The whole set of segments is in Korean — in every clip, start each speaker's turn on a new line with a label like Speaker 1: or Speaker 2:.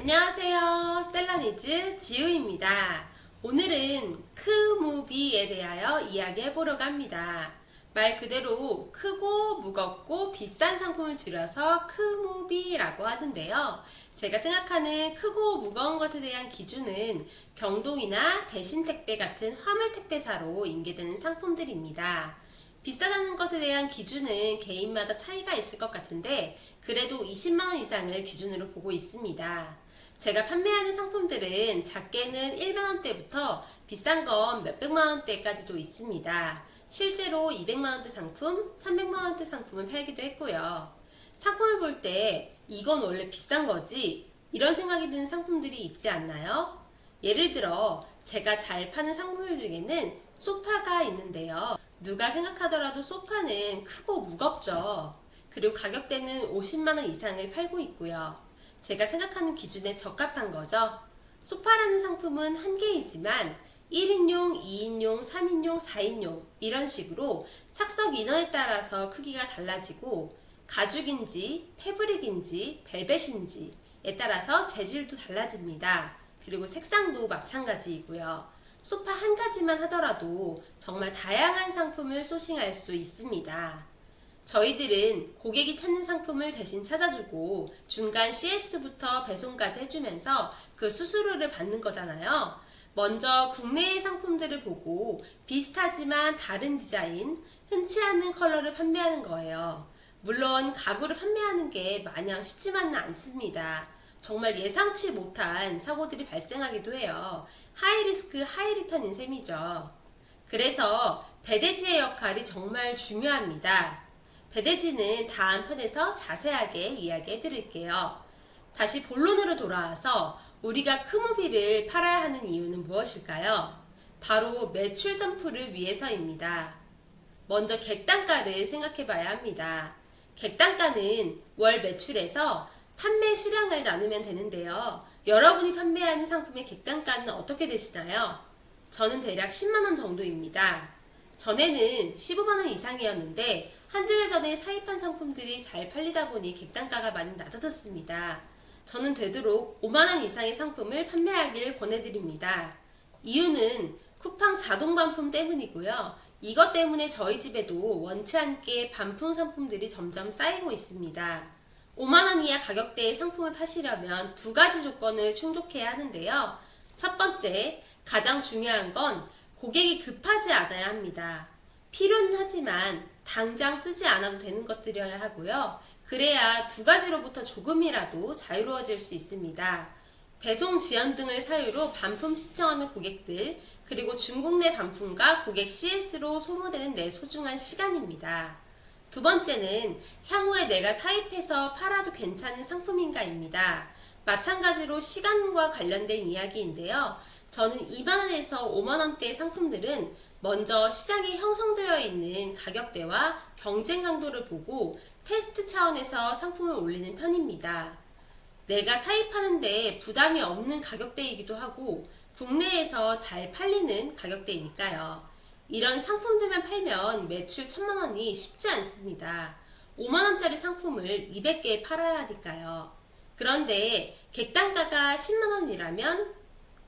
Speaker 1: 안녕하세요. 셀러니즈 지우입니다. 오늘은 크무비에 대하여 이야기해 보려고 합니다. 말 그대로 크고 무겁고 비싼 상품을 줄여서 크무비라고 하는데요. 제가 생각하는 크고 무거운 것에 대한 기준은 경동이나 대신택배 같은 화물택배사로 인계되는 상품들입니다. 비싸다는 것에 대한 기준은 개인마다 차이가 있을 것 같은데 그래도 20만원 이상을 기준으로 보고 있습니다. 제가 판매하는 상품들은 작게는 1만원대부터 비싼 건 몇백만원대까지도 있습니다. 실제로 200만원대 상품, 300만원대 상품을 팔기도 했고요. 상품을 볼 때 이건 원래 비싼 거지? 이런 생각이 드는 상품들이 있지 않나요? 예를 들어 제가 잘 파는 상품들 중에는 소파가 있는데요. 누가 생각하더라도 소파는 크고 무겁죠. 그리고 가격대는 50만원 이상을 팔고 있고요. 제가 생각하는 기준에 적합한 거죠. 소파라는 상품은 한 개이지만 1인용, 2인용, 3인용, 4인용 이런 식으로 착석 인원에 따라서 크기가 달라지고 가죽인지 패브릭인지 벨벳인지에 따라서 재질도 달라집니다. 그리고 색상도 마찬가지이고요. 소파 한 가지만 하더라도 정말 다양한 상품을 소싱할 수 있습니다. 저희들은 고객이 찾는 상품을 대신 찾아주고 중간 CS부터 배송까지 해주면서 그 수수료를 받는 거잖아요. 먼저 국내의 상품들을 보고 비슷하지만 다른 디자인, 흔치 않은 컬러를 판매하는 거예요. 물론 가구를 판매하는 게 마냥 쉽지만은 않습니다. 정말 예상치 못한 사고들이 발생하기도 해요. 하이리스크 하이리턴인 셈이죠. 그래서 배대지의 역할이 정말 중요합니다. 배대지는 다음 편에서 자세하게 이야기해 드릴게요. 다시 본론으로 돌아와서 우리가 크무비를 팔아야 하는 이유는 무엇일까요? 바로 매출 점프를 위해서입니다. 먼저 객단가를 생각해 봐야 합니다. 객단가는 월 매출에서 판매 수량을 나누면 되는데요. 여러분이 판매하는 상품의 객단가는 어떻게 되시나요? 저는 대략 10만원 정도입니다. 전에는 15만원 이상이었는데 한두 달 전에 사입한 상품들이 잘 팔리다 보니 객단가가 많이 낮아졌습니다. 저는 되도록 5만원 이상의 상품을 판매하길 권해드립니다. 이유는 쿠팡 자동 반품 때문이고요. 이것 때문에 저희 집에도 원치 않게 반품 상품들이 점점 쌓이고 있습니다. 5만원 이하 가격대의 상품을 파시려면 두 가지 조건을 충족해야 하는데요. 첫 번째, 가장 중요한 건 고객이 급하지 않아야 합니다. 필요는 하지만 당장 쓰지 않아도 되는 것들이어야 하고요. 그래야 두 가지로부터 조금이라도 자유로워질 수 있습니다. 배송 지연 등을 사유로 반품 신청하는 고객들, 그리고 중국 내 반품과 고객 CS로 소모되는 내 소중한 시간입니다. 두 번째는 향후에 내가 사입해서 팔아도 괜찮은 상품인가입니다. 마찬가지로 시간과 관련된 이야기인데요. 저는 2만원에서 5만원대의 상품들은 먼저 시장에 형성되어 있는 가격대와 경쟁 강도를 보고 테스트 차원에서 상품을 올리는 편입니다. 내가 사입하는데 부담이 없는 가격대이기도 하고 국내에서 잘 팔리는 가격대이니까요. 이런 상품들만 팔면 매출 1000만원이 쉽지 않습니다. 5만원짜리 상품을 200개 팔아야 하니까요. 그런데 객단가가 10만원이라면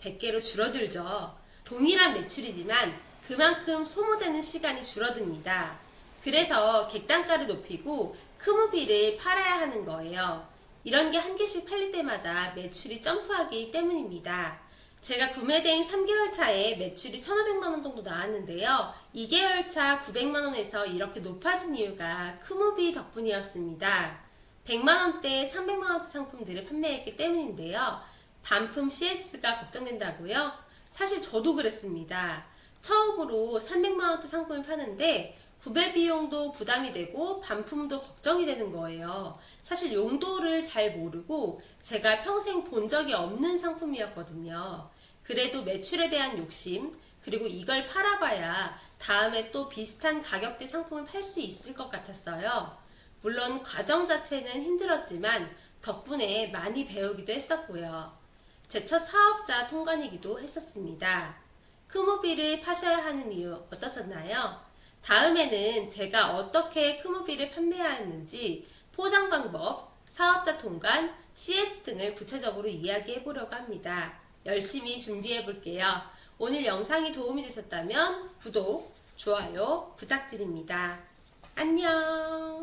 Speaker 1: 100개로 줄어들죠. 동일한 매출이지만 그만큼 소모되는 시간이 줄어듭니다. 그래서 객단가를 높이고 크무비를 팔아야 하는 거예요. 이런 게 한 개씩 팔릴 때마다 매출이 점프하기 때문입니다. 제가 구매된 3개월 차에 매출이 1,500만원 정도 나왔는데요. 2개월 차 900만원에서 이렇게 높아진 이유가 크무비 덕분이었습니다. 100만원대, 300만원대 상품들을 판매했기 때문인데요. 반품 CS가 걱정된다고요? 사실 저도 그랬습니다. 처음으로 300만원대 상품을 파는데 구매 비용도 부담이 되고 반품도 걱정이 되는 거예요. 사실 용도를 잘 모르고 제가 평생 본 적이 없는 상품이었거든요. 그래도 매출에 대한 욕심, 그리고 이걸 팔아봐야 다음에 또 비슷한 가격대 상품을 팔 수 있을 것 같았어요. 물론 과정 자체는 힘들었지만 덕분에 많이 배우기도 했었고요. 제 첫 사업자 통관이기도 했었습니다. 크무비를 파셔야 하는 이유 어떠셨나요? 다음에는 제가 어떻게 크무비를 판매하였는지 포장 방법, 사업자 통관, CS 등을 구체적으로 이야기해 보려고 합니다. 열심히 준비해 볼게요. 오늘 영상이 도움이 되셨다면 구독, 좋아요 부탁드립니다. 안녕!